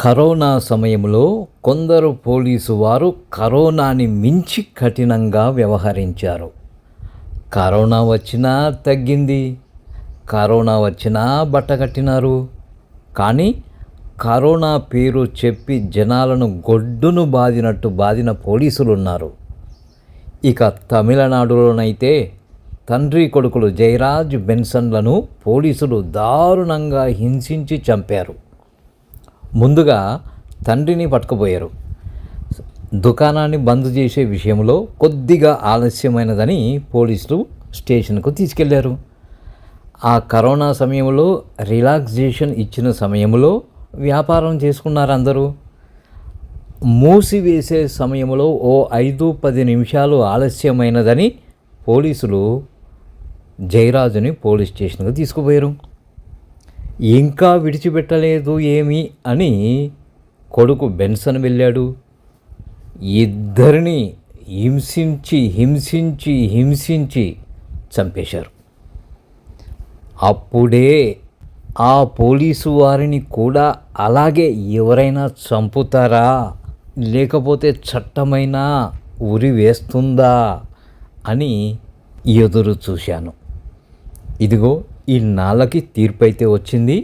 Corona సమయంలో కొందరు police వారు కరోనాని మించి కఠినంగా వ్యవహరించారు. కరోనా వచ్చినా తగ్గింది, కరోనా వచ్చినా బట్టకట్టినారు. కానీ కరోనా పేరు చెప్పి జనాలను గొడ్డును బాదినట్టు బాదిన పోలీసులున్నారు. ఇక తమిళనాడులోనైతే తండ్రి కొడుకులు జయరాజ్ బెన్సన్లను పోలీసులు దారుణంగా హింసించి చంపారు. ముందుగా తండ్రిని పట్టుకుపోయారు. దుకాణాన్ని బంద్ చేసే విషయంలో కొద్దిగా ఆలస్యమైనదని పోలీసులు స్టేషన్కు తీసుకెళ్లారు. ఆ కరోనా సమయంలో రిలాక్సేషన్ ఇచ్చిన సమయంలో వ్యాపారం చేసుకున్నారు అందరూ. మూసివేసే సమయంలో ఓ 5-10 నిమిషాలు ఆలస్యమైనదని పోలీసులు జయరాజుని పోలీస్ స్టేషన్కు తీసుకుపోయారు. ఇంకా విడిచిపెట్టలేదు ఏమి అని కొడుకు బెన్సన్ వెళ్ళాడు. ఇద్దరిని హింసించి చంపేశారు. అప్పుడే ఆ పోలీసు వారిని కూడా అలాగే ఎవరైనా చంపుతారా, లేకపోతే చట్టమైనా ఉరి వేస్తుందా అని ఎదురు చూశాను. ఇదిగో ఈ నాళ్ళకి తీర్పు అయితే వచ్చింది.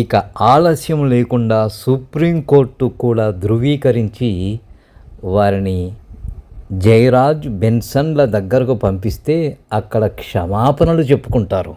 ఇక ఆలస్యం లేకుండా సుప్రీంకోర్టు కూడా ధృవీకరించి వారిని జయరాజ్ బెన్సన్ల దగ్గరకు పంపిస్తే అక్కడ క్షమాపణలు చెప్పుకుంటారు.